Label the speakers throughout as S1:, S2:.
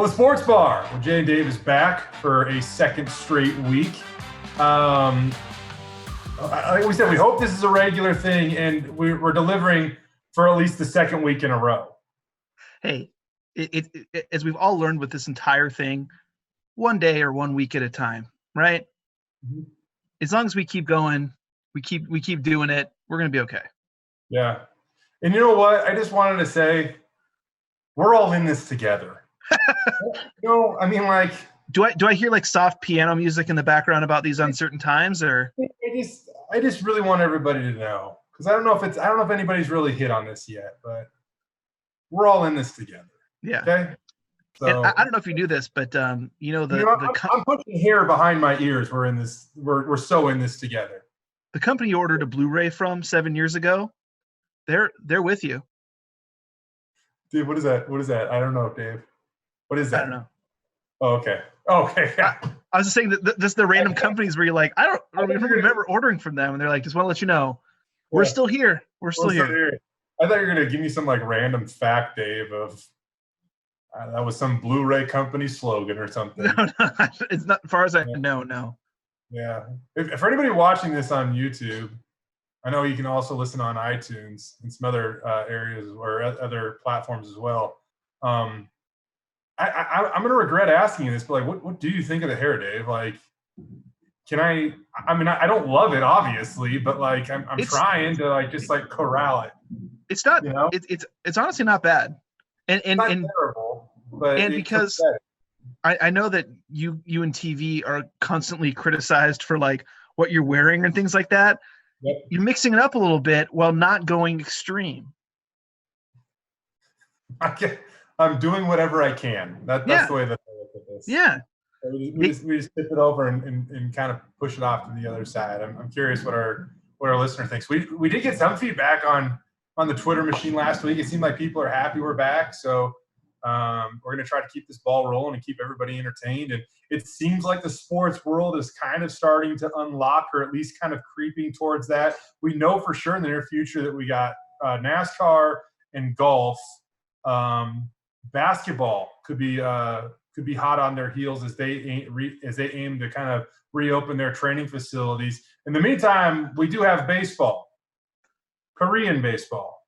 S1: Well, the Sports Bar with Jay and Dave is back for a second straight week. Like we said, we hope this is a regular thing, and we're delivering for at least the second week in a row.
S2: Hey, as we've all learned with this entire thing, one day or 1 week at a time, right?
S1: Mm-hmm.
S2: As long as we keep going, we keep doing it, we're gonna be okay.
S1: Yeah, and you know what? I just wanted to say, we're all in this together. I mean, like,
S2: do I hear like soft piano music in the background about these uncertain times, or?
S1: I just really want everybody to know, because I don't know if anybody's really hit on this yet, but we're all in this together.
S2: Yeah.
S1: Okay. So
S2: and I don't know if you knew this, but I'm
S1: pushing hair behind my ears. We're in this. We're so in this together.
S2: The company you ordered a Blu-ray from 7 years ago, they're with you.
S1: Dude, what is that? What is that? I don't know, Dave. What is that?
S2: I don't know.
S1: Oh, okay. Okay. Yeah.
S2: I was just saying that this the random companies where you're like, I don't remember ordering from them, and they're like, just want to let you know, we're still here. We're still here.
S1: I thought you were gonna give me some like random fact, Dave, of that was some Blu-ray company slogan or something.
S2: No, it's not. As far as I know, no.
S1: Yeah. If for anybody watching this on YouTube, I know you can also listen on iTunes and some other areas or other platforms as well. I'm going to regret asking you this, but like, what do you think of the hair, Dave? Like, I mean, I don't love it, obviously, but like, I'm trying to like, just like corral it.
S2: It's not, it's honestly not bad.
S1: It's not terrible, but
S2: because I know that you and TV are constantly criticized for like what you're wearing and things like that. Yep. You're mixing it up a little bit while not going extreme.
S1: I'm doing whatever I can. That's the way that I look at this.
S2: Yeah.
S1: So we just tip it over and kind of push it off to the other side. I'm curious what our listener thinks. We did get some feedback on the Twitter machine last week. It seemed like people are happy we're back. So we're going to try to keep this ball rolling and keep everybody entertained. And it seems like the sports world is kind of starting to unlock, or at least kind of creeping towards that. We know for sure in the near future that we got NASCAR and golf. Basketball could be hot on their heels as they aim to kind of reopen their training facilities. In the meantime, we do have baseball, Korean baseball.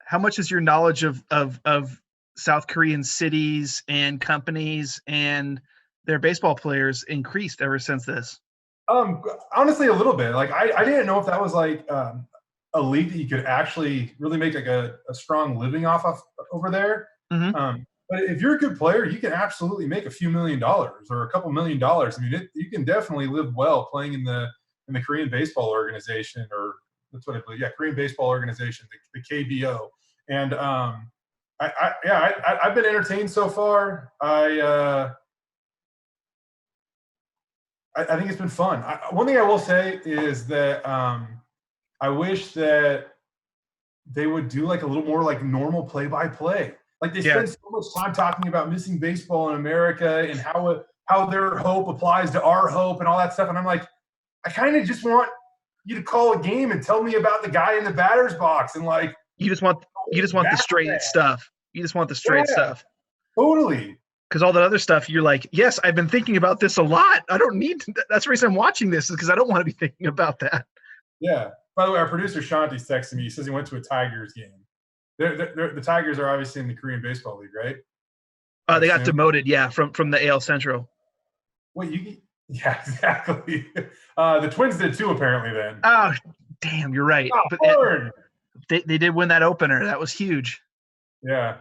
S2: How much is your knowledge of South Korean cities and companies and their baseball players increased ever since this?
S1: Honestly, a little bit. Like I didn't know if that was like a league that you could actually really make like a strong living off of over there.
S2: Mm-hmm.
S1: But if you're a good player, you can absolutely make a few $1 million or a couple $1 million. I mean, you can definitely live well playing in the Korean baseball organization, or that's what I believe. Yeah, Korean baseball organization, the KBO. And I've been entertained so far. I think it's been fun. One thing I will say is that I wish that they would do like a little more like normal play-by-play. Like they spend so much time talking about missing baseball in America and how their hope applies to our hope and all that stuff. And I'm like, I kind of just want you to call a game and tell me about the guy in the batter's box, and like
S2: you just want the straight stuff. You just want the straight stuff.
S1: Totally.
S2: Because all that other stuff, you're like, yes, I've been thinking about this a lot. I don't need to. That's the reason I'm watching this, is because I don't want to be thinking about that.
S1: Yeah. By the way, our producer Shanti's texting me. He says he went to a Tigers game. The Tigers are obviously in the Korean Baseball League, right?
S2: They got demoted, from the AL Central.
S1: Wait, yeah, exactly. The Twins did too, apparently. Then.
S2: Oh, damn, you're right.
S1: Oh,
S2: but they did win that opener. That was huge.
S1: Yeah.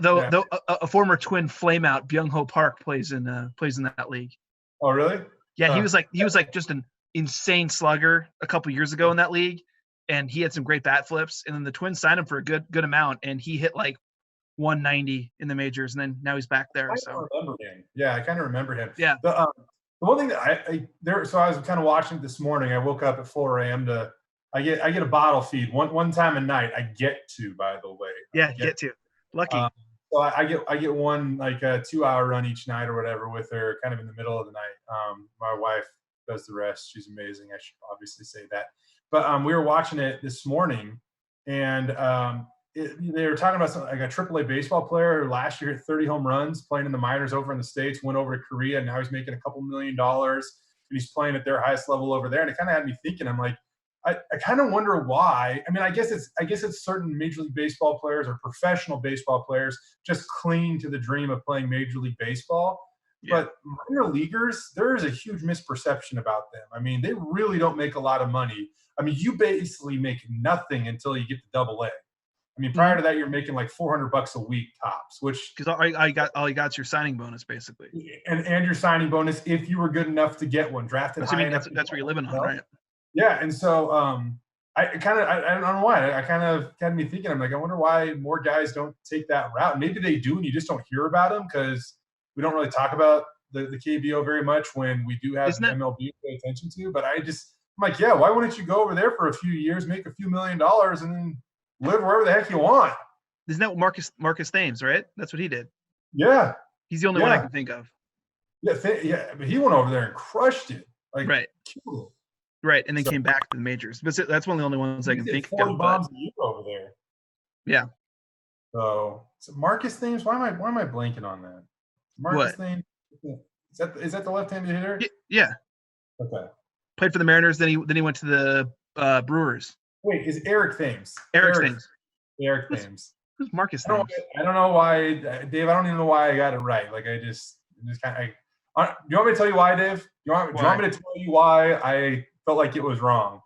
S2: Though a former Twin flameout, Byung-ho Park, plays in that league.
S1: Oh, really?
S2: Yeah, he was like just an insane slugger a couple years ago in that league, and he had some great bat flips. And then the Twins signed him for a good amount, and he hit like 190 in the majors, and then now he's back there.
S1: I remember him. Yeah, I kind of remember him.
S2: Yeah.
S1: The one thing that so I was kind of watching it this morning. I woke up at 4 a.m. I get a bottle feed one time a night. I get to, by the way.
S2: Yeah, get to. Lucky.
S1: So I get one like a 2-hour run each night or whatever with her, kind of in the middle of the night. My wife does the rest. She's amazing. I should obviously say that. But we were watching it this morning, and they were talking about something like a AAA baseball player who last year hit 30 home runs playing in the minors over in the States, went over to Korea, and now he's making a couple $1 million, and he's playing at their highest level over there. And it kind of had me thinking, I'm like, I kind of wonder why. I mean, I guess it's certain Major League Baseball players or professional baseball players just cling to the dream of playing Major League Baseball. Yeah. But minor leaguers, there is a huge misperception about them. I mean, they really don't make a lot of money. I mean, you basically make nothing until you get to Double A. I mean, prior to that, you're making like $400 a week tops, which
S2: because all you got is your signing bonus basically,
S1: and your signing bonus if you were good enough to get one drafted.
S2: I mean, that's what you're living on, right?
S1: Yeah, and so I don't know why. I kind of had me thinking. I'm like, I wonder why more guys don't take that route. Maybe they do, and you just don't hear about them because we don't really talk about the KBO very much when we do have MLB to pay attention to. But I'm like, yeah, why wouldn't you go over there for a few years, make a few $1 million, and then live wherever the heck you want?
S2: Isn't that Marcus Thames, right? That's what he did.
S1: Yeah.
S2: He's the only one I can think of.
S1: Yeah, but he went over there and crushed it. Like,
S2: right.
S1: Cool.
S2: Right, and then came back to the majors. But that's one of the only ones I can think of.
S1: 40 bombs a year over there.
S2: Yeah.
S1: So Marcus Thames, why am I blanking on that? Marcus Thames, is that the left-handed hitter?
S2: Yeah.
S1: Okay.
S2: Played for the Mariners, then he went to the Brewers.
S1: Wait, is Eric Thames?
S2: Eric Thames.
S1: Who's
S2: Marcus Thames?
S1: I don't know why, Dave. I don't even know why I got it right. Like I just kind of. Do you want me to tell you why, Dave? Do you want me to tell you why I felt like it was wrong?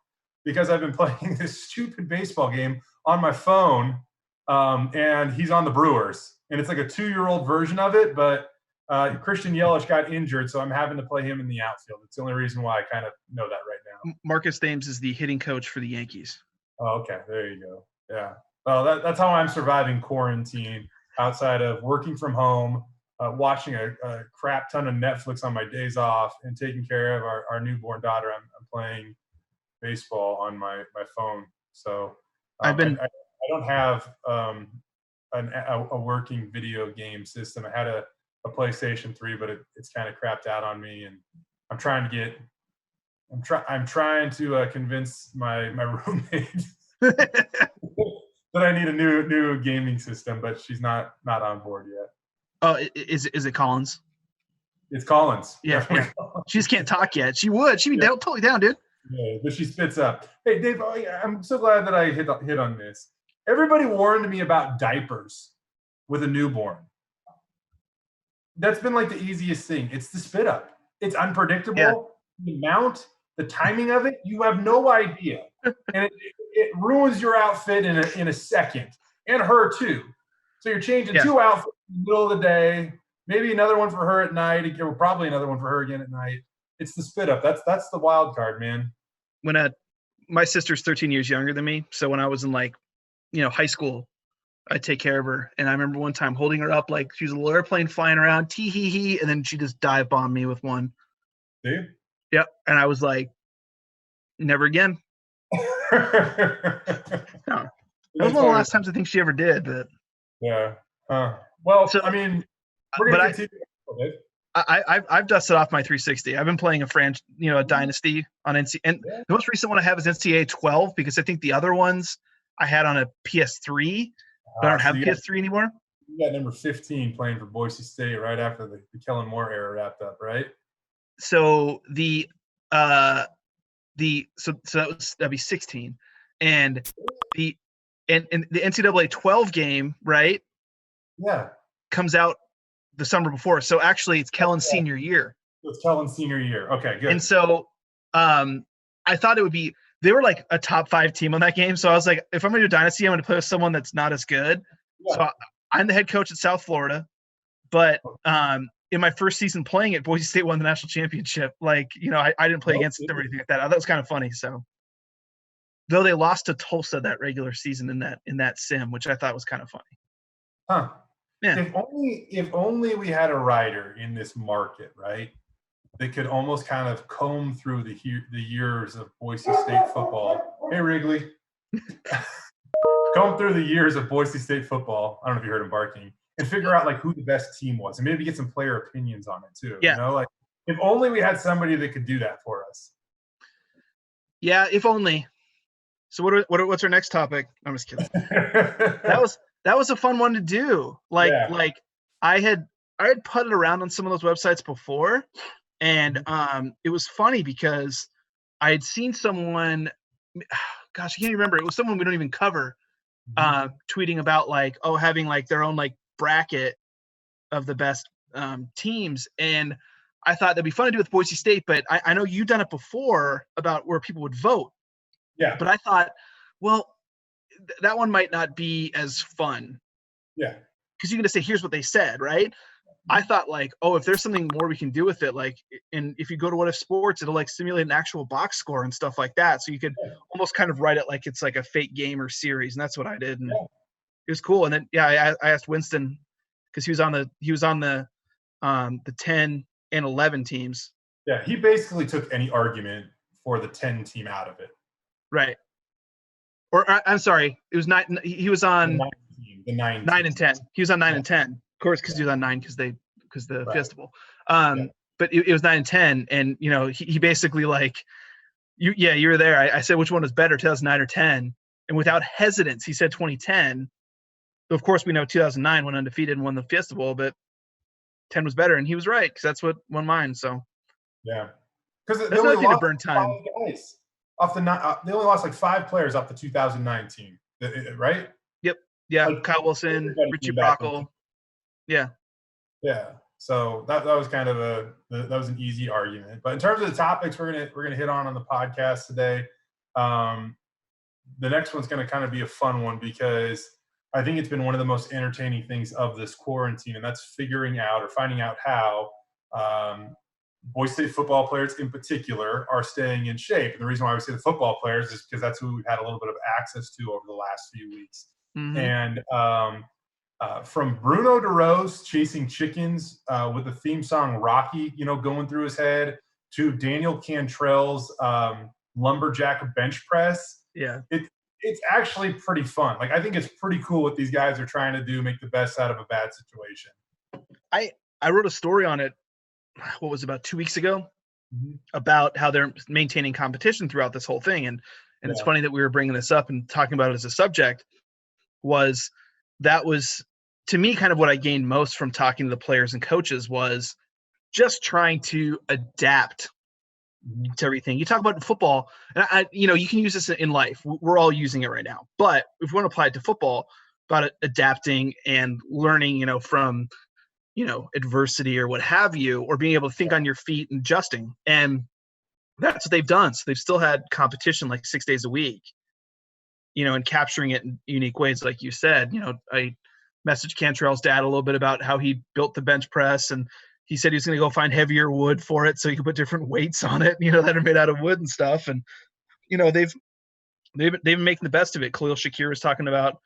S1: Because I've been playing this stupid baseball game on my phone, and he's on the Brewers, and it's like a 2-year-old version of it, but Christian Yelich got injured, so I'm having to play him in the outfield. It's the only reason why I kind of know that right now.
S2: Marcus Thames is the hitting coach for the Yankees.
S1: Oh, okay. There you go. Yeah. Well, that's how I'm surviving quarantine outside of working from home, watching a crap ton of Netflix on my days off, and taking care of our newborn daughter. I'm playing baseball on my phone. So I don't have a working video game system. I had a PlayStation 3, but it's kind of crapped out on me, and I'm trying to convince my roommate that I need a new gaming system, but she's not on board yet.
S2: Oh, is it Collins?
S1: It's Collins.
S2: Yeah. She just can't talk yet. She would. She'd be totally down, dude.
S1: Yeah, but she spits up. Hey, Dave, I'm so glad that I hit on this. Everybody warned me about diapers with a newborn. That's been like the easiest thing. It's the spit up. It's unpredictable. Yeah. The amount, the timing of it, you have no idea. And it ruins your outfit in a second. And her too. So you're changing 2 outfits in the middle of the day, maybe another one for her at night, or probably another one for her again at night. It's the spit up. That's the wild card, man.
S2: When my sister's 13 years younger than me, so when I was in high school, I'd take care of her. And I remember one time holding her up like she was a little airplane flying around, tee-hee-hee, and then she just dive bombed me with one.
S1: Dude?
S2: Yep. And I was like, never again. No. That was one of the last times I think she ever did. But
S1: yeah. Well, so, I mean, we're going to continue.
S2: I've dusted off my 360. I've been playing a dynasty on NCAA. And the most recent one I have is NCAA 12 because I think the other ones I had on a PS3. I don't have PS3 anymore.
S1: You got number 15 playing for Boise State right after the Kellen Moore era wrapped up, right?
S2: So that'd be 16, and the NCAA 12 game, right?
S1: Yeah,
S2: comes out the summer before. So actually, it's Kellen's senior year.
S1: It's Kellen's senior year. Okay, good.
S2: And so, I thought it would be. They were like a top 5 team on that game. So I was like, if I'm going to do Dynasty, I'm going to play with someone that's not as good. Yeah. So I'm the head coach at South Florida. But in my first season playing it, Boise State won the national championship. Like, I didn't play against them or anything like that. That was kind of funny. So though they lost to Tulsa that regular season in that sim, which I thought was kind of funny.
S1: Huh.
S2: Yeah.
S1: If only we had a writer in this market, right? They could almost kind of comb through the years of Boise State football. Hey, Wrigley. Comb through the years of Boise State football. I don't know if you heard him barking. And figure out who the best team was. And maybe get some player opinions on it too.
S2: Yeah.
S1: If only we had somebody that could do that for us.
S2: Yeah, if only. So what's our next topic? I'm just kidding. That was a fun one to do. Like I had putted around on some of those websites before, and it was funny because I had seen someone, gosh, I can't even remember. It was someone we don't even cover, tweeting about like, oh, having like their own like bracket of the best teams. And I thought that'd be fun to do with Boise State, but I know you've done it before about where people would vote.
S1: Yeah.
S2: But I thought, well, that one might not be as fun.
S1: Yeah.
S2: Because you're going to say, here's what they said, right? I thought like, oh, if there's something more we can do with it, like, and if you go to What If Sports, it'll like simulate an actual box score and stuff like that. So you could almost kind of write it like it's like a fake game or series. And that's what I did. And it was cool. And then, I asked Winston because he was on the 10 and 11 teams.
S1: Yeah. He basically took any argument for the 10 team out of it.
S2: Right. Or I'm sorry, it was 9. He was on
S1: the 9
S2: and 10. He was on 9 and 10, of course, because he was on 9 because the festival. But it was 9 and 10, and he basically like, you were there. I said which one was better, 2009 or 10, and without hesitance, he said 2010. Of course, we know 2009 went undefeated and won the festival, but 10 was better, and he was right because that's what won mine. So
S1: yeah, because
S2: that's another thing to burn time.
S1: Off the they only lost like 5 players off the 2009 team, right?
S2: Yep. Yeah.
S1: Like,
S2: Kyle Wilson, Richie Brockle. Yeah.
S1: Yeah. So that was kind of that was an easy argument. But in terms of the topics we're gonna hit on the podcast today, the next one's gonna kind of be a fun one because I think it's been one of the most entertaining things of this quarantine, and that's finding out how Boise State football players in particular are staying in shape. And the reason why we say the football players is because that's who we've had a little bit of access to over the last few weeks. Mm-hmm. And from Bruno DeRose chasing chickens with the theme song Rocky, going through his head, to Daniel Cantrell's lumberjack bench press.
S2: Yeah.
S1: It's actually pretty fun. Like, I think it's pretty cool what these guys are trying to do, make the best out of a bad situation.
S2: I wrote a story on it, what was it, about 2 weeks ago, about how they're maintaining competition throughout this whole thing. And it's funny that we were bringing this up and talking about it as a subject. That was to me kind of what I gained most from talking to the players and coaches, was just trying to adapt to everything. You talk about football, and you can use this in life. We're all using it right now. But if we want to apply it to football, about adapting and learning, from adversity or what have you, or being able to think on your feet and adjusting. And that's what they've done. So they've still had competition like 6 days a week, and capturing it in unique ways. Like you said, I messaged Cantrell's dad a little bit about how he built the bench press, and he said he was going to go find heavier wood for it so he could put different weights on it, that are made out of wood and stuff. And, they've been making the best of it. Khalil Shakir was talking about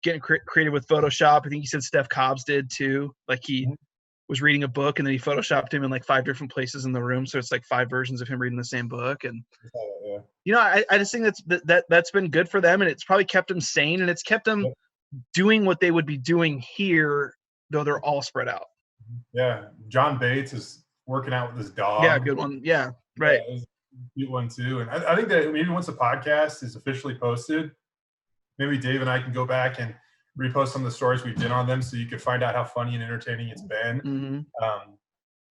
S2: getting creative with Photoshop. I think he said Steph Cobbs did too. Like, he was reading a book and then he Photoshopped him in like 5 different places in the room. So it's like 5 versions of him reading the same book. And, I just think that's been good for them, and it's probably kept them sane, and it's kept them doing what they would be doing here, though they're all spread out.
S1: Yeah. John Bates is working out with his dog.
S2: Yeah. Good one. Yeah. Right.
S1: Yeah, good one too. And I think that maybe once the podcast is officially posted, maybe Dave and I can go back and repost some of the stories we did on them, so you can find out how funny and entertaining it's been.
S2: Mm-hmm.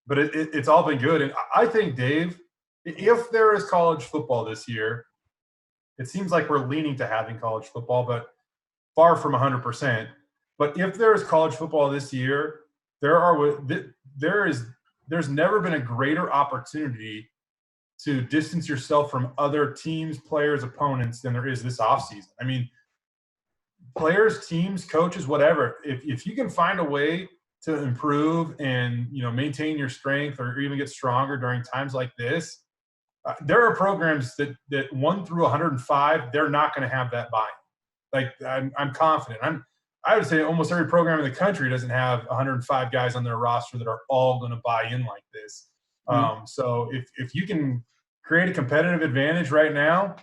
S1: But it's all been good. And I think, Dave, if there is college football this year, it seems like we're leaning to having college football, but far from 100%. But if there is college football this year, there's never been a greater opportunity to distance yourself from other teams, players, opponents than there is this offseason. I mean, players, teams, coaches, whatever, if you can find a way to improve and, maintain your strength or even get stronger during times like this, there are programs that 1 through 105, they're not going to have that buy-in. Like, I'm confident. I would say almost every program in the country doesn't have 105 guys on their roster that are all going to buy in like this. So if you can create a competitive advantage right now,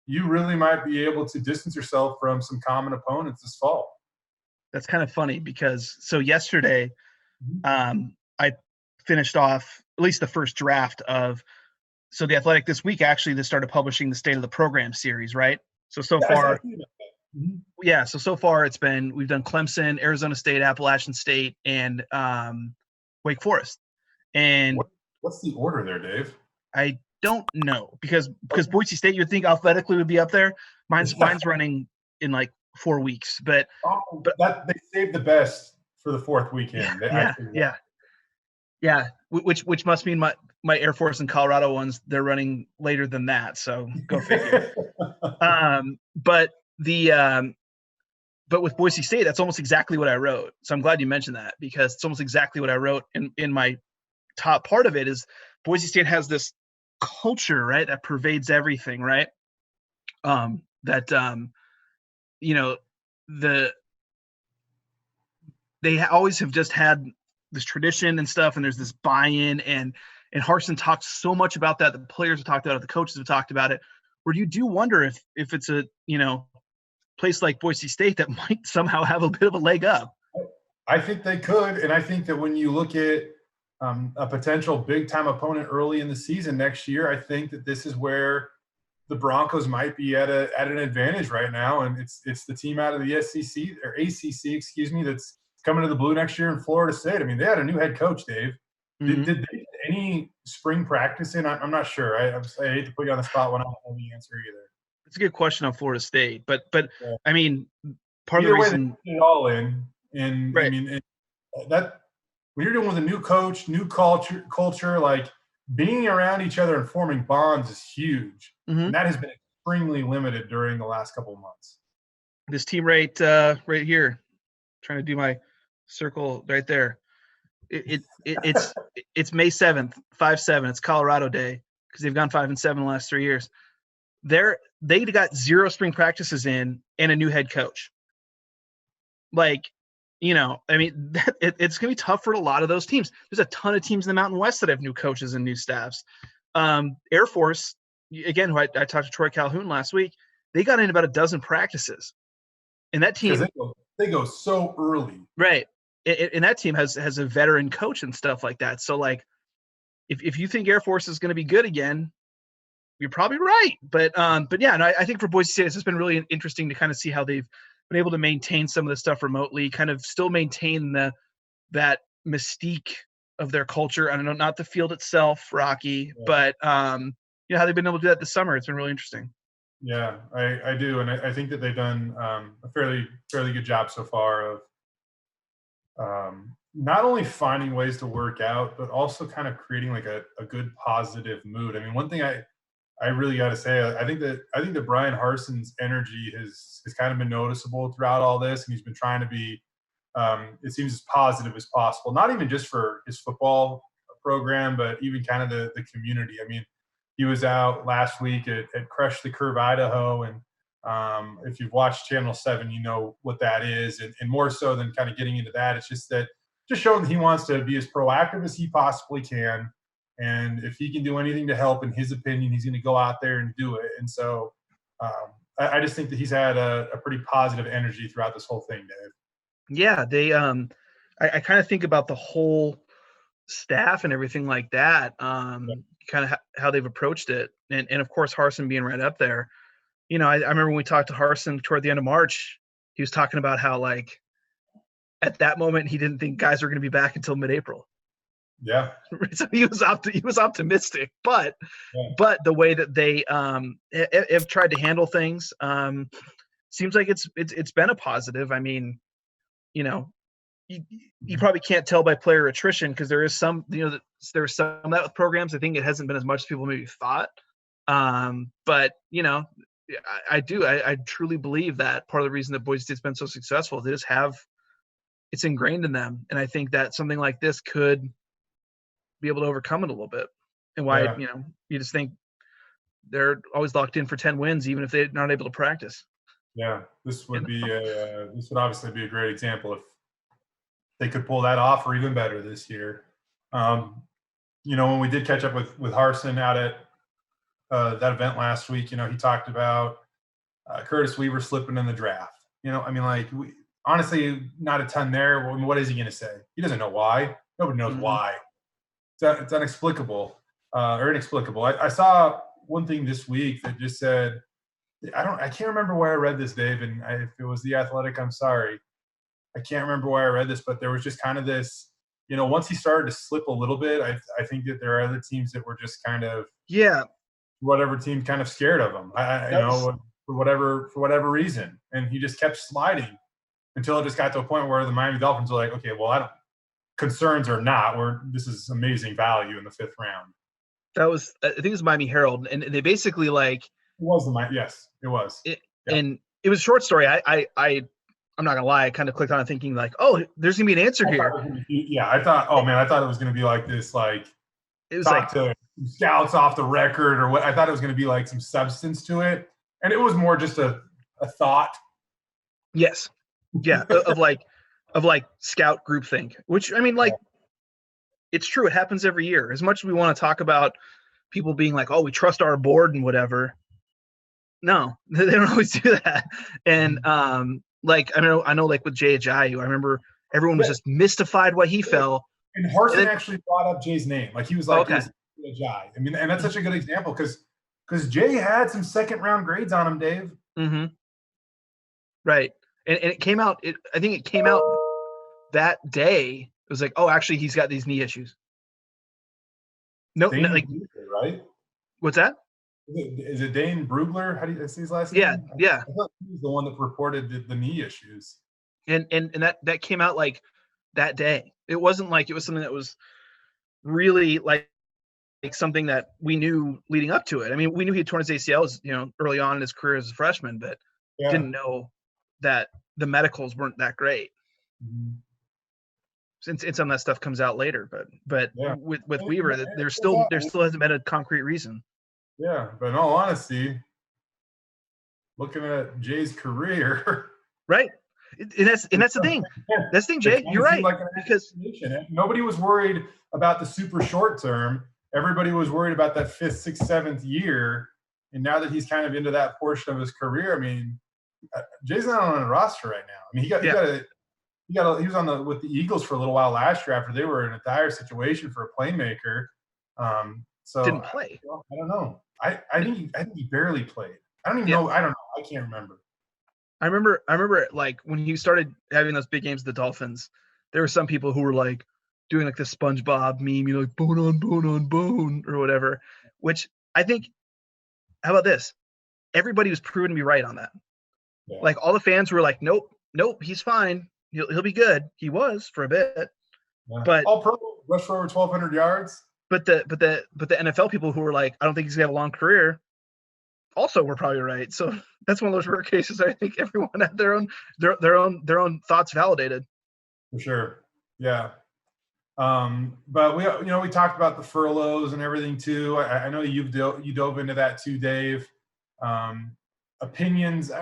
S1: you really might be able to distance yourself from some common opponents this fall.
S2: That's kind of funny because yesterday I finished off at least the first draft of – so The Athletic this week, actually, they started publishing the State of the Program series, right? So
S1: Yeah, I
S2: far,
S1: see that. Mhm.
S2: yeah. So far we've done Clemson, Arizona State, Appalachian State, and Wake Forest. And
S1: What's the order there, Dave?
S2: I don't know because Boise State you'd think athletically would be up there. Mine's running in like 4 weeks, but
S1: Oh, that they saved the best for the fourth weekend. They
S2: yeah,
S1: actually
S2: yeah, yeah. Which must mean my Air Force and Colorado ones they're running later than that. So go figure. But but with Boise State, that's almost exactly what I wrote. So I'm glad you mentioned that because it's almost exactly what I wrote in my top part of it is Boise State has this culture, right, that pervades everything, right? That you know, the they always have just had this tradition and stuff, and there's this buy-in, and Harsin talks so much about that. The players have talked about it, the coaches have talked about it. Where you do wonder if it's a place like Boise State that might somehow have a bit of a leg up.
S1: I think they could, and I think that when you look at a potential big-time opponent early in the season next year, I think that this is where the Broncos might be at an advantage right now, and it's the team out of the SEC or ACC, excuse me, that's coming to the Blue next year in Florida State. I mean, they had a new head coach, Dave. Did
S2: Mm-hmm.
S1: they get any spring practice in? I'm not sure. I hate to put you on the spot when I don't know the answer either.
S2: It's a good question on Florida State, but
S1: Yeah.
S2: I mean, part of the
S1: Either way, they
S2: reason,
S1: put it all in, and I
S2: right?
S1: mean that when you're dealing with a new coach, new culture, like being around each other and forming bonds is huge,
S2: Mm-hmm.
S1: and that has been extremely limited during the last couple of months.
S2: This team right here, trying to do my circle right there. It's May 7th, 5-7. It's Colorado Day because they've gone 5-7 the last 3 years. They got 0 spring practices in and a new head coach. Like, I mean, it's going to be tough for a lot of those teams. There's a ton of teams in the Mountain West that have new coaches and new staffs. Air Force, again, who I talked to Troy Calhoun last week, they got in about a dozen practices. And that
S1: Because
S2: team,
S1: they go so early.
S2: right. And that team has a veteran coach and stuff like that. So, like, if you think Air Force is going to be good again, you're probably right. But yeah, and I think for Boise State, it's just been really interesting to kind of see how they've been able to maintain some of the stuff remotely, kind of still maintain that mystique of their culture. I don't know, not the field itself, Rocky,
S1: Yeah.
S2: but how they've been able to do that this summer. It's been really interesting.
S1: Yeah, I do, and I think that they've done a fairly good job so far of not only finding ways to work out, but also kind of creating like a good positive mood. I mean, one thing I really got to say, I think that Brian Harsin's energy has kind of been noticeable throughout all this, and he's been trying to be, it seems, as positive as possible. Not even just for his football program, but even kind of the community. I mean, he was out last week at Crush the Curve, Idaho, and if you've watched Channel 7, you know what that is, and more so than kind of getting into that, it's just showing that he wants to be as proactive as he possibly can. And if he can do anything to help, in his opinion, he's going to go out there and do it. And so I just think that he's had a pretty positive energy throughout this whole thing, Dave.
S2: Yeah, they I kind of think about the whole staff and everything like that, kind of how they've approached it. And of course Harsin being right up there. I remember when we talked to Harsin toward the end of March, he was talking about how, like, at that moment he didn't think guys were going to be back until mid-April.
S1: Yeah.
S2: So he was optimistic, but
S1: Yeah.
S2: but the way that they have tried to handle things seems like it's been a positive. I mean, you probably can't tell by player attrition because there is some, there's some of that with programs. I think it hasn't been as much as people maybe thought. But I truly believe that part of the reason that Boise State's been so successful, they just have, it's ingrained in them. And I think that something like this could be able to overcome it a little bit. And why,
S1: Yeah.
S2: you just think they're always locked in for 10 wins, even if they're not able to practice.
S1: Yeah. This would obviously be a great example if they could pull that off, or even better this year. When we did catch up with Harsin out at that event last week, he talked about Curtis Weaver slipping in the draft. Honestly, not a ton there. What is he going to say? He doesn't know why. Nobody knows why. It's inexplicable or inexplicable. I saw one thing this week that just said I can't remember where I read this, Dave, and if it was The Athletic, I'm sorry. I can't remember where I read this, but there was just kind of this, once he started to slip a little bit, I think that there are other teams that were just kind of,
S2: Yeah,
S1: whatever team kind of scared of him,
S2: that was
S1: for whatever reason. And he just kept sliding until it just got to a point where the Miami Dolphins were like, okay, well, I don't, concerns or not, this is amazing value in the 5th round.
S2: I think it was Miami Herald, and they basically like
S1: It was yes, it was.
S2: it,
S1: Yeah.
S2: and it was a short story. I'm not gonna lie, I kind of clicked on it thinking like, oh, there's gonna be an answer here.
S1: I thought it was gonna be like this, like
S2: It was
S1: talk to scouts off the record or what. I thought it was gonna be like some substance to it, and it was more just a thought.
S2: yes, yeah, of like scout groupthink, which I mean, like, it's true. It happens every year. As much as we want to talk about people being like, oh, we trust our board and whatever. No, they don't always do that. And like I know, like with Jay Ajayi, I remember everyone was just mystified why he fell.
S1: And Harsin actually brought up Jay's name. Like he was like,
S2: okay.
S1: Ajayi. I mean, and that's such a good example because Jay had some 2nd round grades on him, Dave.
S2: Mm-hmm. Right. And it came out. I think it came out that day. It was like, oh, actually, he's got these knee issues. No, like,
S1: right?
S2: What's that?
S1: Is it Dane Brugler? How do you say his last name?
S2: Yeah.
S1: I thought he was the one that reported the knee issues.
S2: And that came out like that day. It wasn't like it was something that was really like something that we knew leading up to it. I mean, we knew he had torn his ACLs, early on in his career as a freshman, but didn't know that the medicals weren't that great. Mm-hmm. Since some of that stuff comes out later, but with Weaver, there still hasn't been a concrete reason.
S1: Yeah, but in all honesty, looking at Jay's career,
S2: right, and that's the thing. That's the thing, Jay. You're right, because
S1: nobody was worried about the super short term. Everybody was worried about that 5th, 6th, 7th year, and now that he's kind of into that portion of his career, I mean, Jay's not on a roster right now. I mean, he was with the Eagles for a little while last year after they were in a dire situation for a playmaker. So
S2: didn't play.
S1: I don't know. I think he barely played. I don't even know. I don't know. I can't remember.
S2: I remember like when he started having those big games with the Dolphins, there were some people who were like doing like the SpongeBob meme, like bone on bone on bone or whatever, which I think, how about this? Everybody was proven to be right on that. Yeah. Like all the fans were like, nope, he's fine. He'll be good. He was for a bit. Yeah. But
S1: all pro, rushed for over 1,200 yards.
S2: But the NFL people who were like, I don't think he's gonna have a long career, also were probably right. So that's one of those rare cases. I think everyone had their own thoughts validated.
S1: For sure, yeah. But we talked about the furloughs and everything too. I know you dove into that too, Dave. Opinions.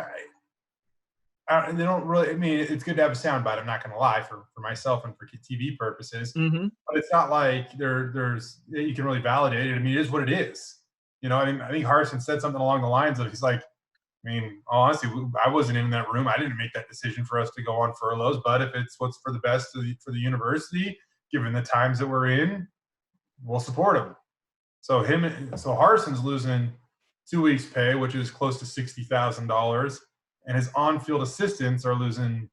S1: They don't really. I mean, it's good to have a soundbite. I'm not going to lie for myself and for TV purposes.
S2: Mm-hmm.
S1: But it's not like there's you can really validate it. I mean, it is what it is. I mean, I think Harsin said something along the lines of, he's like, I mean, honestly, I wasn't in that room. I didn't make that decision for us to go on furloughs. But if it's what's for the best for the university, given the times that we're in, we'll support him. So Harsin's losing 2 weeks' pay, which is close to $60,000. And his on-field assistants are losing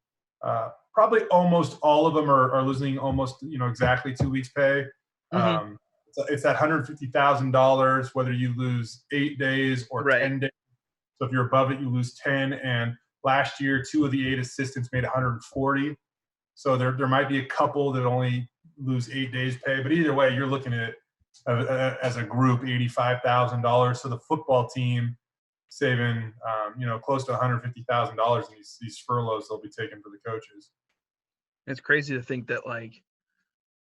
S1: probably almost all of them are losing almost exactly 2 weeks' pay.
S2: Mm-hmm.
S1: So it's that $150,000 whether you lose 8 days or 10 days. So if you're above it, you lose 10. And last year, 2 of the 8 assistants made 140. So there might be a couple that only lose 8 days' pay. But either way, you're looking at as a group $85,000. So the football team saving, close to $150,000 in these furloughs they'll be taking for the coaches.
S2: It's crazy to think that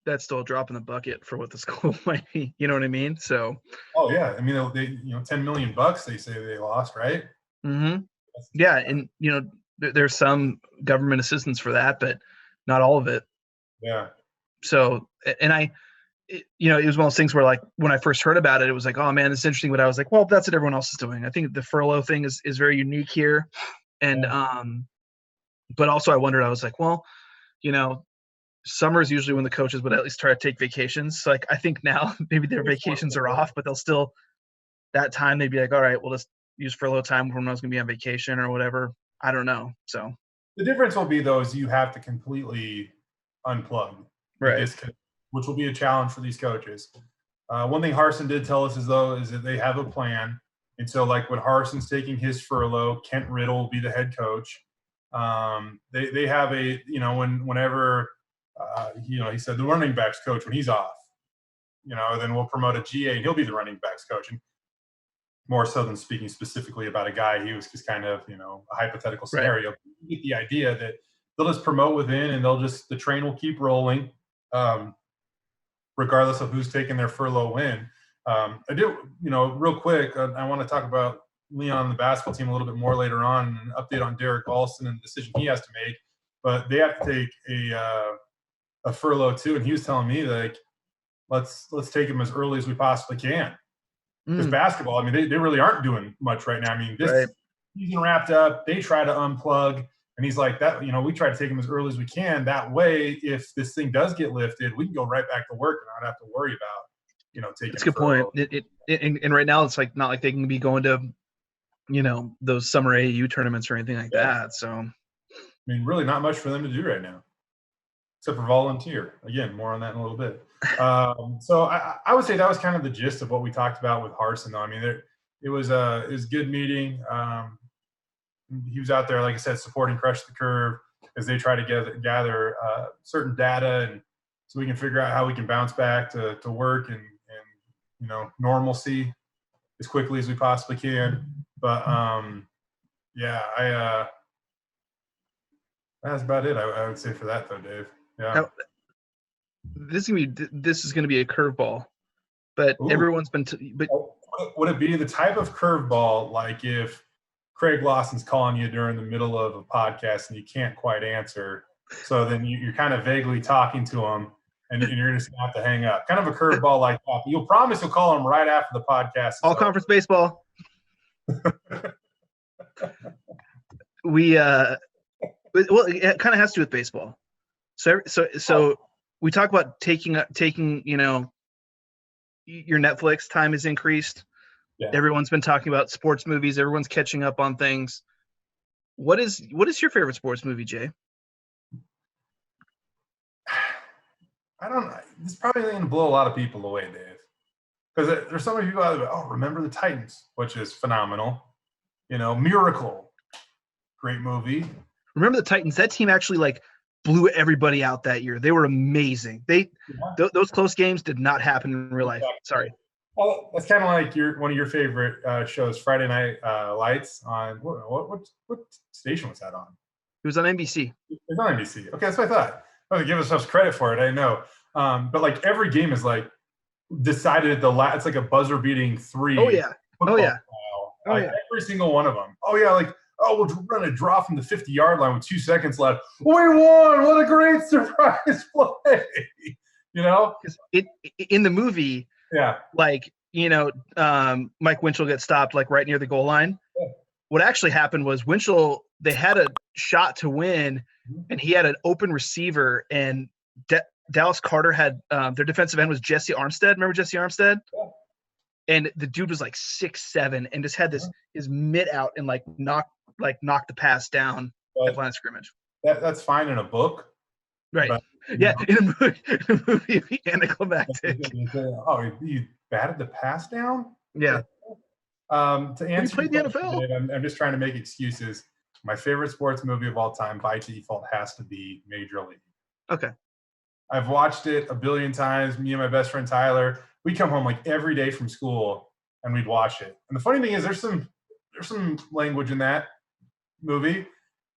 S2: that's still a drop in the bucket for what the school might be. You know what I mean? So.
S1: Oh yeah, I mean they $10 million they say they lost, right?
S2: Mm-hmm. Yeah, and there's some government assistance for that, but not all of it.
S1: Yeah.
S2: So, and it was one of those things where, like, when I first heard about it, it was like, oh man, it's interesting. But I was like, well, that's what everyone else is doing. I think the furlough thing is very unique here. And, but also I wondered, I was like, well, summer is usually when the coaches would at least try to take vacations. So, like, I think now maybe their vacations are off, but they'll still, that time they'd be like, all right, we'll just use furlough time when I was going to be on vacation or whatever. I don't know. So
S1: The difference will be though is you have to completely unplug,
S2: right.
S1: which will be a challenge for these coaches. One thing Harsin did tell us is that they have a plan. And so like when Harson's taking his furlough, Kent Riddle will be the head coach. They have a, whenever, he said the running backs coach, when he's off, then we'll promote a GA and he'll be the running backs coach. And more so than speaking specifically about a guy, he was just kind of, a hypothetical scenario. Right. You get the idea that they'll just promote within and the train will keep rolling. Regardless of who's taking their furlough win. I do, real quick, I want to talk about Leon and the basketball team a little bit more later on, and an update on Derek Alston and the decision he has to make. But they have to take a furlough too, and he was telling me like, let's take him as early as we possibly can. Because basketball, they really aren't doing much right now. This season wrapped up, they try to unplug. And he's like, that, we try to take him as early as we can. That way, if this thing does get lifted, we can go right back to work and not have to worry about, taking.
S2: That's a good point. And right now, it's like not like they can be going to, those summer AAU tournaments or anything like that. So,
S1: really not much for them to do right now, except for volunteer. Again, more on that in a little bit. So I would say that was kind of the gist of what we talked about with Harsin, though. It was a good meeting. He was out there, like I said, supporting Crush the Curve as they try to gather certain data, and so we can figure out how we can bounce back to work and normalcy as quickly as we possibly can. But that's about it. I would say for that though, Dave. Yeah.
S2: Now, this is gonna be a curveball, but Ooh. Everyone's been.
S1: Would it be the type of curveball like if Craig Lawson's calling you during the middle of a podcast and you can't quite answer, so then you're kind of vaguely talking to him and you're just gonna have to hang up? Kind of a curveball like that. You'll promise you'll call him right after the podcast.
S2: All conference baseball. Well, it kind of has to do with baseball. So we talk about taking your Netflix time is increased. Yeah. Everyone's been talking about sports movies. Everyone's catching up on things. What is your favorite sports movie, Jay?
S1: I don't know. This is probably going to blow a lot of people away, Dave. Because there's so many people out there, Remember the Titans, which is phenomenal. Miracle, great movie.
S2: Remember the Titans? That team actually blew everybody out that year. They were amazing. Those close games did not happen in real life. Sorry.
S1: Well, that's kind of like one of your favorite shows, Friday Night Lights. On what station was that on?
S2: It was on NBC.
S1: It was on NBC. Okay, that's what I thought. I give ourselves credit for it. I know, but every game is decided at the last. It's like a buzzer-beating 3.
S2: Oh yeah. Oh yeah.
S1: Every single one of them. Oh yeah. We'll run a draw from the 50-yard line with 2 seconds left. We won! What a great surprise play!
S2: In the movie.
S1: Yeah.
S2: Mike Winchell gets stopped right near the goal line. Yeah. What actually happened was Winchell, they had a shot to win, and he had an open receiver, and Dallas Carter had their defensive end was Jesse Armstead. Remember Jesse Armstead? Yeah. And the dude was 6'7" and just had his mitt out and knocked the pass down at line of scrimmage.
S1: That's fine in a book.
S2: Right. But, in a movie, it'd be anticlimactic.
S1: You batted the pass down?
S2: Yeah.
S1: To answer
S2: the NFL.
S1: Dave, I'm just trying to make excuses. My favorite sports movie of all time by default has to be Major League.
S2: Okay.
S1: I've watched it a billion times. Me and my best friend Tyler, we come home every day from school and we'd watch it. And the funny thing is there's some language in that movie.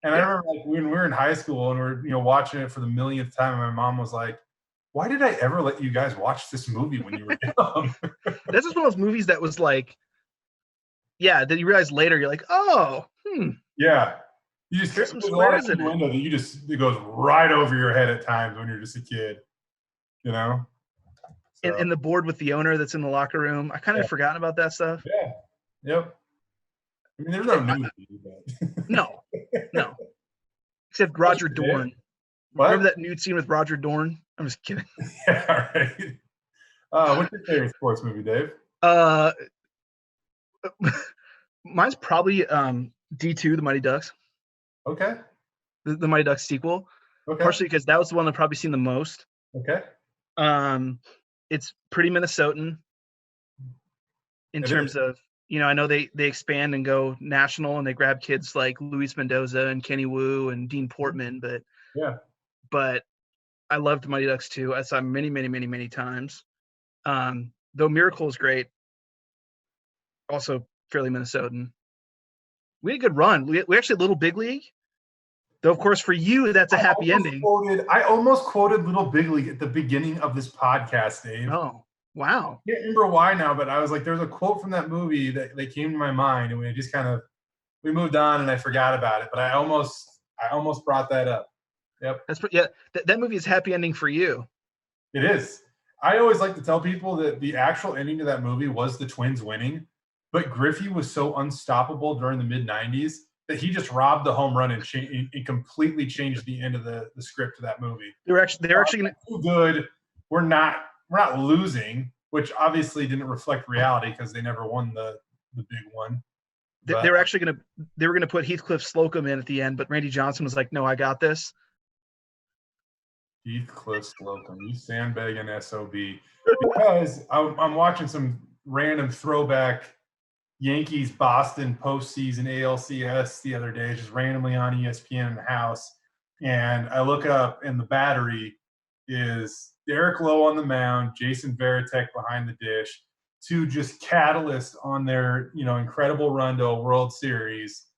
S1: And I remember when we were in high school and we're watching it for the millionth time, and my mom was like, "Why did I ever let you guys watch this movie when you were young?"
S2: That's just one of those movies that was that you realize later you're
S1: Yeah. You just there's a lot of window that it goes right over your head at times when you're just a kid. So.
S2: And the board with the owner that's in the locker room. I kind of forgotten about that stuff.
S1: Yeah. Yep. There's no nudity.
S2: No. Except Roger Dorn. What? Remember that nude scene with Roger Dorn? I'm just kidding.
S1: Yeah, right. What's your favorite sports movie, Dave?
S2: Mine's probably D2, the Mighty Ducks,
S1: Okay.
S2: the Mighty Ducks sequel.
S1: Okay.
S2: Partially because that was the one I've probably seen the most.
S1: Okay.
S2: It's pretty Minnesotan in terms of, I know they expand and go national and they grab kids like Luis Mendoza and Kenny Wu and Dean Portman, but I loved Mighty Ducks 2. I saw many, many, many, many times. Though Miracle is great, also fairly Minnesotan. We had a good run. We actually had Little Big League. Though, of course, for you, that's a happy ending.
S1: I almost quoted Little Big League at the beginning of this podcast, Dave.
S2: Oh, wow.
S1: I can't remember why now, but I was like, there's a quote from that movie that came to my mind, and we just we moved on, and I forgot about it. But I almost brought that up. Yep.
S2: That movie is happy ending for you.
S1: It is. I always like to tell people that the actual ending to that movie was the Twins winning, but Griffey was so unstoppable during the mid-'90s that he just robbed the home run and completely changed the end of the script of that movie.
S2: They're actually going to
S1: too good. We're not losing, which obviously didn't reflect reality because they never won the big one.
S2: They were actually going to put Heathcliff Slocum in at the end, but Randy Johnson was like, "No, I got this."
S1: Heathcliff Slocum, you sandbagging SOB. Because I'm watching some random throwback Yankees Boston postseason ALCS the other day, just randomly on ESPN in the house. And I look up, and the battery is Derek Lowe on the mound, Jason Varitek behind the dish, two just catalysts on their incredible run to a World Series.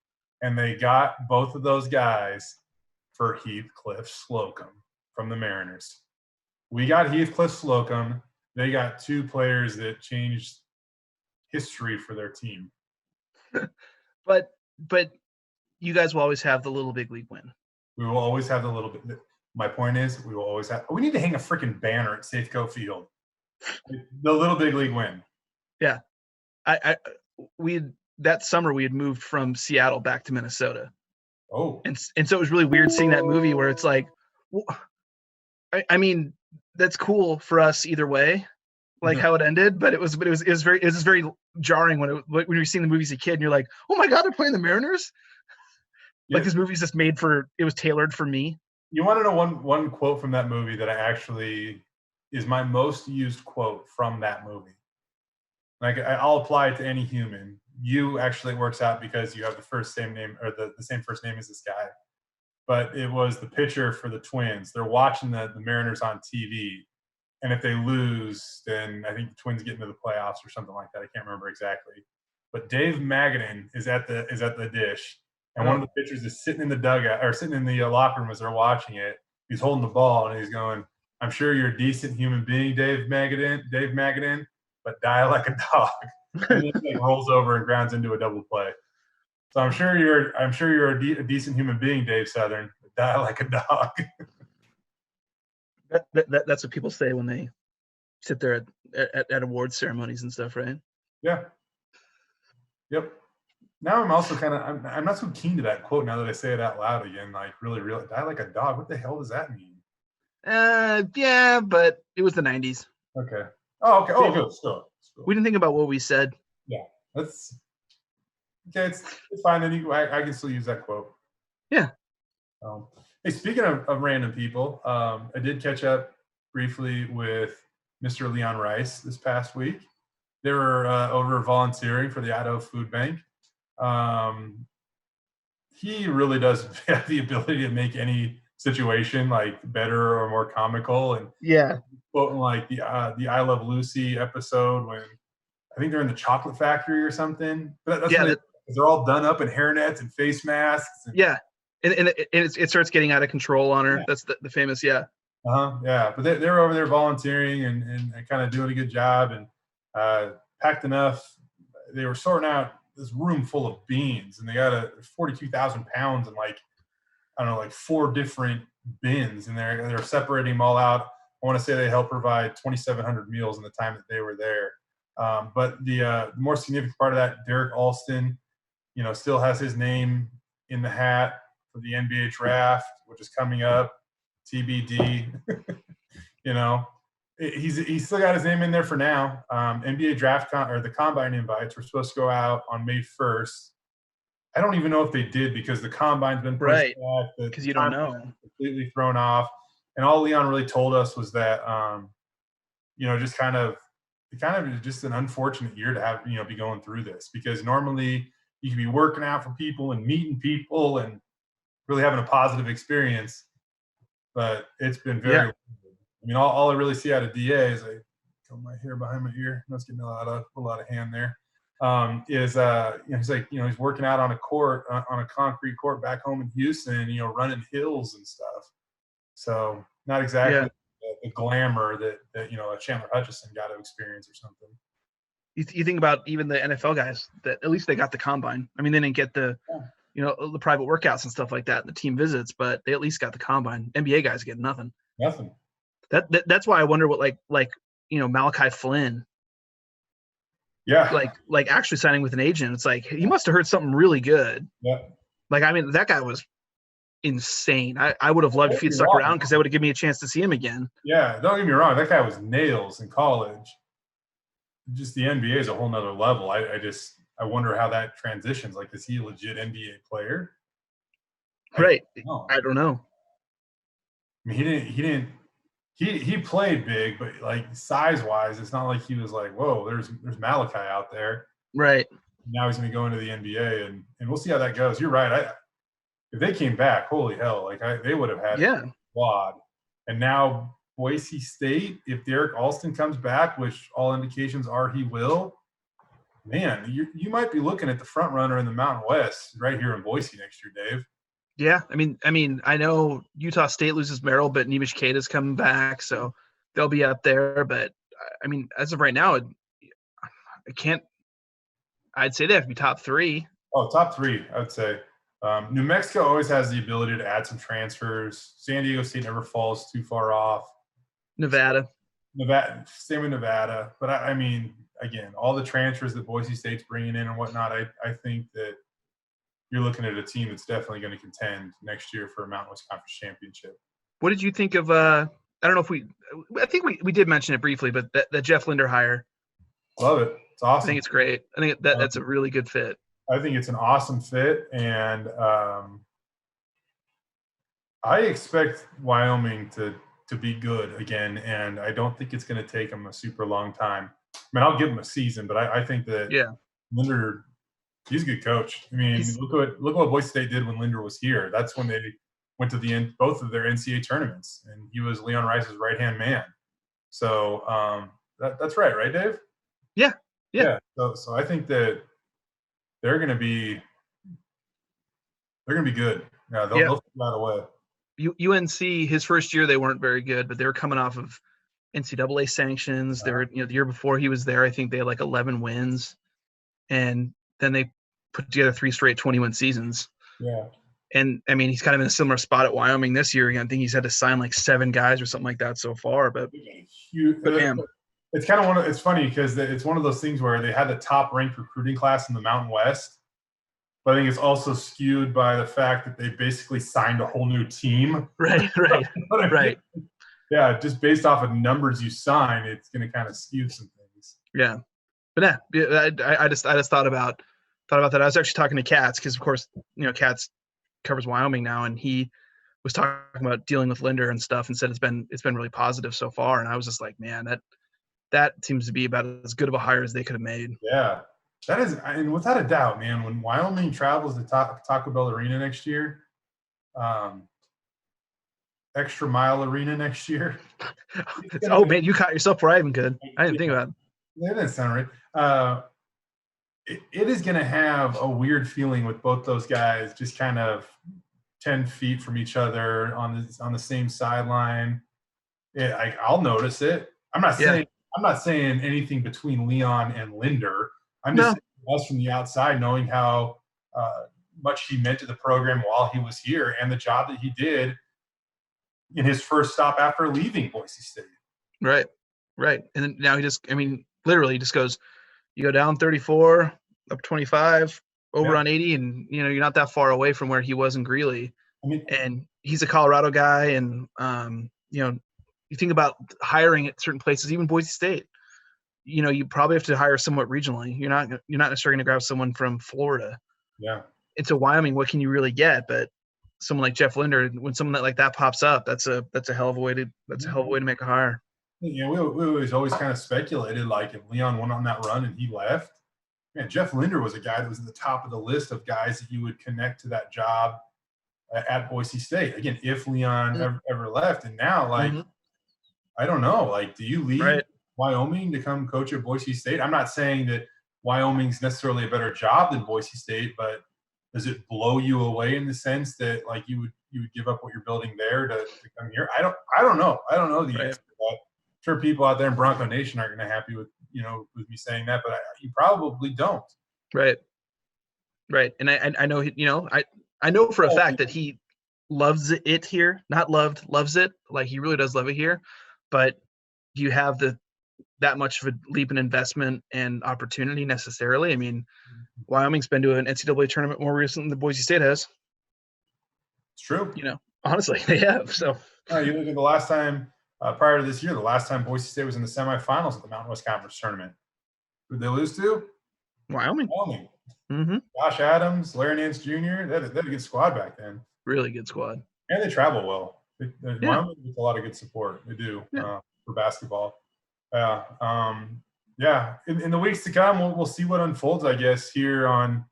S1: And they got both of those guys for Heathcliff Slocum from the Mariners. We got Heathcliff Slocum. They got two players that changed history for their team.
S2: But you guys will always have the Little Big League win.
S1: We will always have the little bit. My point is, we will always have. We need to hang a freaking banner at Safeco Field. The Little Big League win.
S2: Yeah, that summer we had moved from Seattle back to Minnesota.
S1: Oh,
S2: and so it was really weird seeing that movie where it's like, I mean, that's cool for us either way, like how it ended. But it was very jarring when you're seeing the movie as a kid and you're like, oh my God, they're playing the Mariners. Yeah. Like this movie's just it was tailored for me.
S1: You want to know one quote from that movie that I actually is my most used quote from that movie. Like I'll apply it to any human. You actually works out because you have the same name or the same first name as this guy. But it was the pitcher for the Twins. They're watching the Mariners on TV. And if they lose, then I think the Twins get into the playoffs or something like that. I can't remember exactly. But Dave Magadan is at the dish. And one of the pitchers is sitting in the dugout or sitting in the locker room as they're watching it. He's holding the ball and he's going, "I'm sure you're a decent human being, Dave Magadan, but die like a dog." And he rolls over and grounds into a double play. So I'm sure you're a decent human being, Dave Southern, but die like a dog.
S2: That's what people say when they sit there at award ceremonies and stuff, right?
S1: Yeah. Yep. Now I'm also I'm not so keen to that quote now that I say it out loud again. Like really, die like a dog. What the hell does that mean?
S2: Yeah, but it was the 90s.
S1: Okay. Oh, okay. Oh, good. Still.
S2: We didn't think about what we said.
S1: Yeah, that's okay. It's fine. Then I can still use that quote.
S2: Yeah.
S1: Hey, speaking of random people, I did catch up briefly with Mr. Leon Rice this past week. They were over volunteering for the Idaho Food Bank. He really does have the ability to make any situation like better or more comical. And
S2: yeah,
S1: quoting like the I Love Lucy episode when I think they're in the chocolate factory or something. But they're all done up in hairnets and face masks.
S2: Yeah, and it starts getting out of control on her. Yeah. That's the famous yeah.
S1: Yeah, but they're over there volunteering and kind of doing a good job and packed enough. They were sorting out this room full of beans, and they got 42,000 pounds in like 4 different bins, and they're separating them all out. I want to say they helped provide 2,700 meals in the time that they were there. But the more significant part of that, Derek Alston, still has his name in the hat for the NBA draft, which is coming up, TBD. He's still got his name in there for now. NBA draft or the combine invites were supposed to go out on May 1st. I don't even know if they did because the combine's been pushed
S2: Right.
S1: back.
S2: Because you don't know.
S1: Completely thrown off. And all Leon really told us was that, just kind of just an unfortunate year to have, be going through this, because normally you can be working out for people and meeting people and really having a positive experience, but it's been very.
S2: Yeah.
S1: I mean, all I really see out of DA is I got my hair behind my ear. That's getting a lot of hand there. Is he's like, he's working out on a court, on a concrete court back home in Houston, running hills and stuff. So not exactly the glamour that a Chandler Hutchison got to experience or something.
S2: You think about even the NFL guys that at least they got the combine. I mean, they didn't get the the private workouts and stuff like that, the team visits, but they at least got the combine. NBA guys get nothing.
S1: Nothing.
S2: That's why I wonder what like Malachi Flynn.
S1: Yeah.
S2: Like actually signing with an agent. It's like he must have heard something really good.
S1: Yeah.
S2: Like, I mean, that guy was insane. I would have loved if he'd stuck around because that would have given me a chance to see him again.
S1: Yeah, don't get me wrong. That guy was nails in college. Just the NBA is a whole nother level. I wonder how that transitions. Like, is he a legit NBA player?
S2: Right. I don't know.
S1: I mean, he played big, but like size wise, it's not like he was like, whoa, there's Malachi out there.
S2: Right.
S1: Now he's going to go into the NBA, and we'll see how that goes. You're right. If they came back, holy hell, they would have had a squad. And now Boise State, if Derek Alston comes back, which all indications are he will, man, you might be looking at the front runner in the Mountain West right here in Boise next year, Dave.
S2: Yeah, I mean, I know Utah State loses Merrill, but Neemish Queta's coming back, so they'll be up there. But I mean, as of right now, I'd say they have to be top 3.
S1: Oh, top 3, I would say. New Mexico always has the ability to add some transfers. San Diego State never falls too far off.
S2: Nevada,
S1: same with Nevada. But I mean, again, all the transfers that Boise State's bringing in and whatnot, I think that you're looking at a team that's definitely going to contend next year for a Mountain West Conference championship.
S2: What did you think of? I don't know if I think we did mention it briefly, but that Jeff Linder hire.
S1: Love it. It's awesome.
S2: I think it's great. I think that's a really good fit.
S1: I think it's an awesome fit, and I expect Wyoming to be good again, and I don't think it's going to take them a super long time. I mean, I'll give them a season, but I think that Linder, he's a good coach. I mean, look what Boise State did when Linder was here. That's when they went to both of their NCAA tournaments, and he was Leon Rice's right-hand man. So that's right, Dave? Yeah. So I think that they're going to be good. Yeah, they'll figure out a way.
S2: UNC, his first year, they weren't very good, but they were coming off of NCAA sanctions. They were, the year before he was there, I think they had like 11 wins, and then they put together 3 straight 20-win seasons.
S1: Yeah.
S2: And I mean, he's kind of in a similar spot at Wyoming this year. I think he's had to sign like 7 guys or something like that so far. But man,
S1: it's kind of it's funny because it's one of those things where they had the top ranked recruiting class in the Mountain West. But I think it's also skewed by the fact that they basically signed a whole new team.
S2: Right.
S1: Yeah, just based off of numbers you sign, it's going to kind of skew some things.
S2: Yeah, but I just thought about that. I was actually talking to Katz because, of course, Katz covers Wyoming now, and he was talking about dealing with Linder and stuff, and said it's been really positive so far. And I was just like, man, that seems to be about as good of a hire as they could have made.
S1: Yeah. That is, and without a doubt, man, when Wyoming travels to Taco Bell Arena next year, Extra Mile Arena next year.
S2: Man, you caught yourself where I even could. I didn't think about it.
S1: That didn't sound right. It is going to have a weird feeling with both those guys just kind of 10 feet from each other on the same sideline. I'll notice it. I'm not saying anything between Leon and Linder. I'm just saying us from the outside, knowing how much he meant to the program while he was here and the job that he did in his first stop after leaving Boise State.
S2: Right. And then now he literally just goes, you go down 34, up 25, over on 80, and you're not that far away from where he was in Greeley. And he's a Colorado guy, and you think about hiring at certain places, even Boise State. You probably have to hire somewhat regionally. You're not necessarily going to grab someone from Florida.
S1: Yeah.
S2: Into Wyoming, what can you really get? But someone like Jeff Linder, when someone like that pops up, that's a hell of a way to make a hire.
S1: Yeah, we always kind of speculated, like, if Leon went on that run and he left, man, Jeff Linder was a guy that was at the top of the list of guys that you would connect to that job at Boise State. Again, if Leon ever left, and now, like, I don't know, like, do you leave Wyoming to come coach at Boise State? I'm not saying that Wyoming's necessarily a better job than Boise State, but does it blow you away in the sense that, like, you would give up what you're building there to come here? I don't know. I don't know the answer to that. I'm sure people out there in Bronco Nation aren't going to be happy with me saying that, but you probably don't.
S2: Right. And I know, I know for a fact that he loves it here. Not loves it. Like, he really does love it here. But do you have that much of a leap in investment and opportunity necessarily? I mean, Wyoming's been to an NCAA tournament more recently than Boise State has.
S1: It's true.
S2: Honestly, they have. So
S1: you look at the last time prior to this year, the last time Boise State was in the semifinals at the Mountain West Conference tournament. Who did they lose to?
S2: Wyoming. Mm-hmm.
S1: Josh Adams, Larry Nance Jr. They had a good squad back then.
S2: Really good squad.
S1: And they travel well. Wyoming gets a lot of good support. They do for basketball. In the weeks to come, we'll see what unfolds, I guess, here on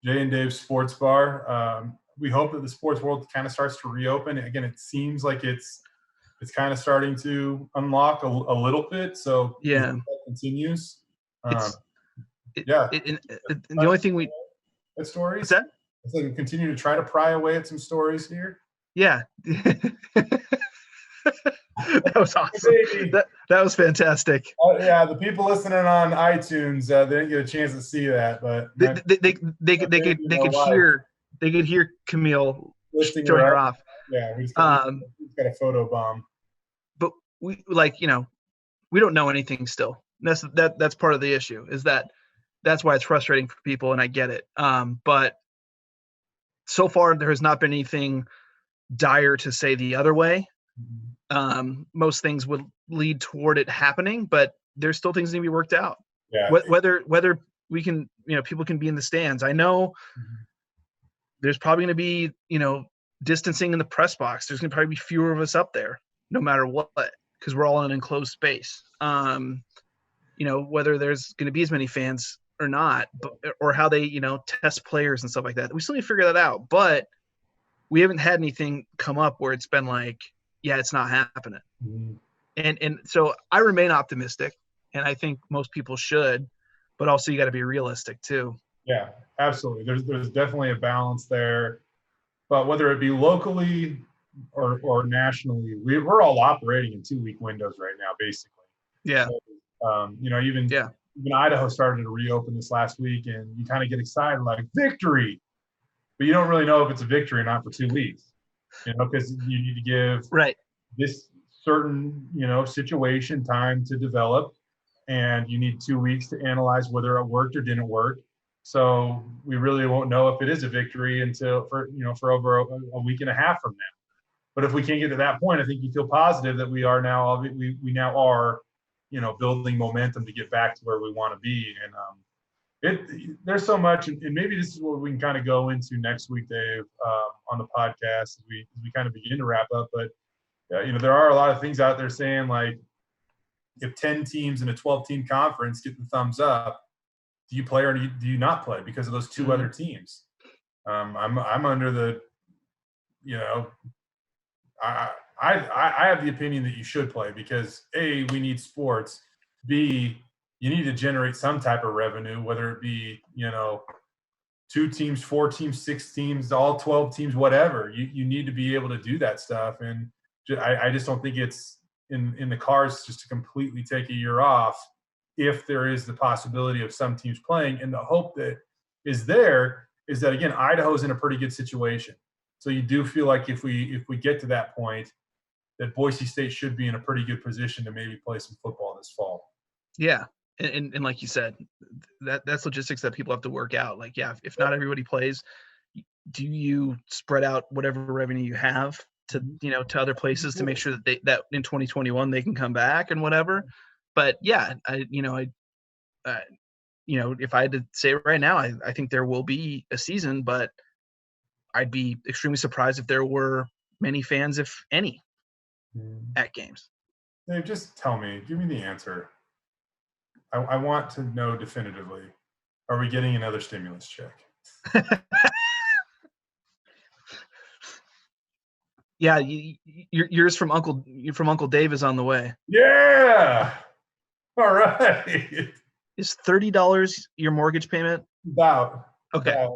S1: Jay and Dave's Sports Bar. We hope that the sports world kind of starts to reopen. Again, it seems like it's kind of starting to unlock a little bit. So that continues.
S2: The only thing we
S1: stories.
S2: What's that?
S1: So we continue to try to pry away at some stories here.
S2: Yeah. That was awesome. That was fantastic.
S1: The people listening on iTunes, they didn't get a chance to see that, but they could hear Camille showing her off. Yeah, he's got a photo bomb.
S2: But we we don't know anything still. That's part of the issue. That's why it's frustrating for people, and I get it. But so far there has not been anything dire to say the other way. Most things would lead toward it happening, but there's still things that need to be worked out.
S1: Yeah.
S2: Whether we can, people can be in the stands. I know there's probably going to be, distancing in the press box. There's going to probably be fewer of us up there, no matter what, because we're all in an enclosed space. Whether there's going to be as many fans or not, or how they, test players and stuff like that. We still need to figure that out, but we haven't had anything come up where it's been like, yeah, it's not happening. And so I remain optimistic, and I think most people should, but also you got to be realistic too.
S1: Yeah, absolutely. There's definitely a balance there, but whether it be locally or nationally, we're all operating in 2-week windows right now, basically.
S2: Yeah.
S1: So, even Idaho started to reopen this last week, and you kind of get excited, like, victory, but you don't really know if it's a victory or not for 2 weeks, because you need to give this certain, situation time to develop, and you need 2 weeks to analyze whether it worked or didn't work. So we really won't know if it is a victory until for over a week and a half from now. But if we can't get to that point, I think you feel positive that we now are building momentum to get back to where we want to be. And there's so much, and maybe this is what we can kind of go into next week, Dave, on the podcast as we kind of begin to wrap up. But there are a lot of things out there saying, like, if 10 teams in a 12-team conference get the thumbs up, do you play or do you not play because of those two other teams? I'm under the, I have the opinion that you should play because A, we need sports. B, you need to generate some type of revenue, whether it be, 2 teams, 4 teams, 6 teams, all 12 teams, whatever. You need to be able to do that stuff. And I just don't think it's in the cards just to completely take a year off if there is the possibility of some teams playing. And the hope that is there is that, again, Idaho's in a pretty good situation. So you do feel like if we get to that point, that Boise State should be in a pretty good position to maybe play some football this fall.
S2: Yeah. And like you said, that's logistics that people have to work out. Like, if not everybody plays, do you spread out whatever revenue you have to to other places to make sure that that in 2021 they can come back and whatever. But yeah, if I had to say right now, I think there will be a season, but I'd be extremely surprised if there were many fans, if any, at games.
S1: Dave, just tell me, give me the answer. I want to know definitively. Are we getting another stimulus check?
S2: Yeah, yours from Uncle Dave is on the way.
S1: Yeah. All right.
S2: Is $30 your mortgage payment?
S1: About.
S2: Okay.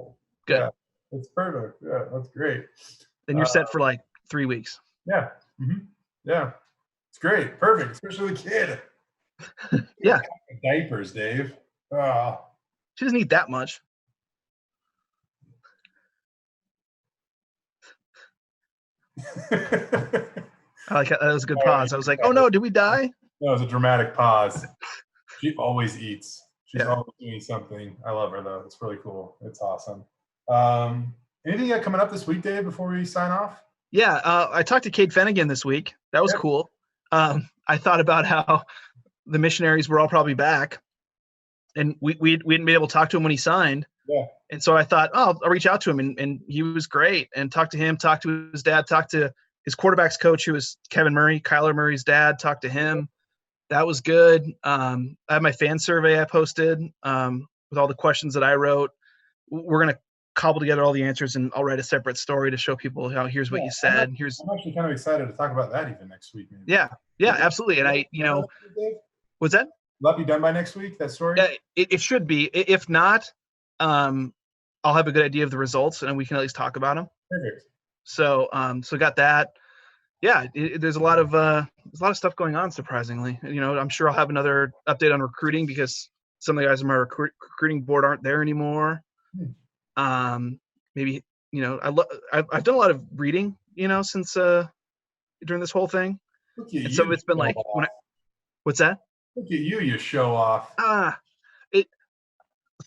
S2: Good.
S1: Yeah, that's perfect. Yeah, that's great.
S2: Then you're set for like 3 weeks.
S1: Yeah. Mm-hmm. Yeah. It's great. Perfect. Especially the kid.
S2: Yeah.
S1: Diapers, Dave. Oh.
S2: She doesn't eat that much. I like that was a good pause. I was like, oh no, did we die?
S1: That was a dramatic pause. She always eats. She's
S2: Yeah.
S1: always doing something. I love her though. It's really cool. It's awesome. Anything coming up this week, Dave, before we sign off?
S2: Yeah, I talked to Cade Fennigan this week. That was cool. I thought about how the missionaries were all probably back, and we hadn't been able to talk to him when he signed.
S1: Yeah.
S2: And so I thought, oh, I'll reach out to him, and he was great. And talked to him, talked to his dad, talked to his quarterback's coach, who was Kevin Murray, Kyler Murray's dad. Talked to him. That was good. I have my fan survey I posted with all the questions that I wrote. We're gonna cobble together all the answers, and I'll write a separate story to show people how here's what you said.
S1: I'm actually kind of excited to talk about that even next week. Maybe.
S2: Yeah, absolutely. And what's that?
S1: Will that be done by next week? That story?
S2: Yeah, it should be. If not, I'll have a good idea of the results, and we can at least talk about them.
S1: Perfect.
S2: So got that. Yeah, there's a lot of stuff going on. Surprisingly, I'm sure I'll have another update on recruiting because some of the guys on my recruiting board aren't there anymore. Maybe I've done a lot of reading, since during this whole thing, and so it's been like what's that?
S1: Look at you, you show off.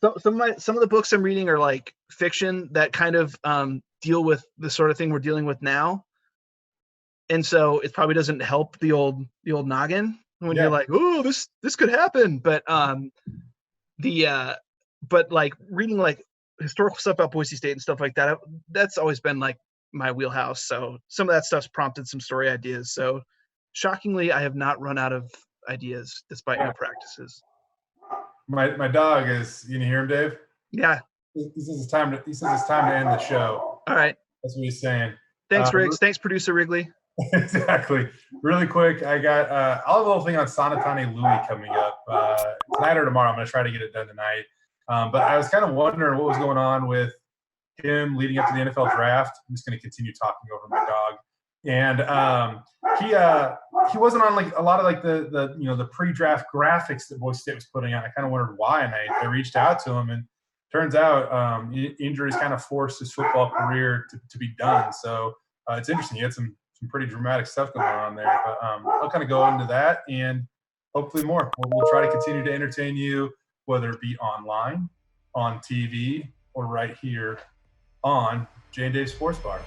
S2: Some of the books I'm reading are like fiction that kind of deal with the sort of thing we're dealing with now. And so it probably doesn't help the old noggin when you're like, oh, this could happen. But but like reading like historical stuff about Boise State and stuff like that, that's always been like my wheelhouse. So some of that stuff's prompted some story ideas. So shockingly, I have not run out of ideas despite my practices.
S1: My dog is. You can hear him, Dave?
S2: Yeah.
S1: He says it's time to end the show.
S2: All right.
S1: That's what he's saying.
S2: Thanks, Riggs. Thanks, producer Wrigley.
S1: Exactly. Really quick, I got I'll have a little thing on Sonatane Louis coming up tonight or tomorrow. I'm going to try to get it done tonight. But I was kind of wondering what was going on with him leading up to the NFL draft. I'm just going to continue talking over my dog. And he wasn't on like a lot of like the pre-draft graphics that Boise State was putting out. I kind of wondered why, and I reached out to him, and turns out injuries kind of forced his football career to be done. So it's interesting. He had some pretty dramatic stuff going on there, but I'll kind of go into that and hopefully more. We'll try to continue to entertain you, whether it be online, on TV, or right here on J&Dave Sports Bar.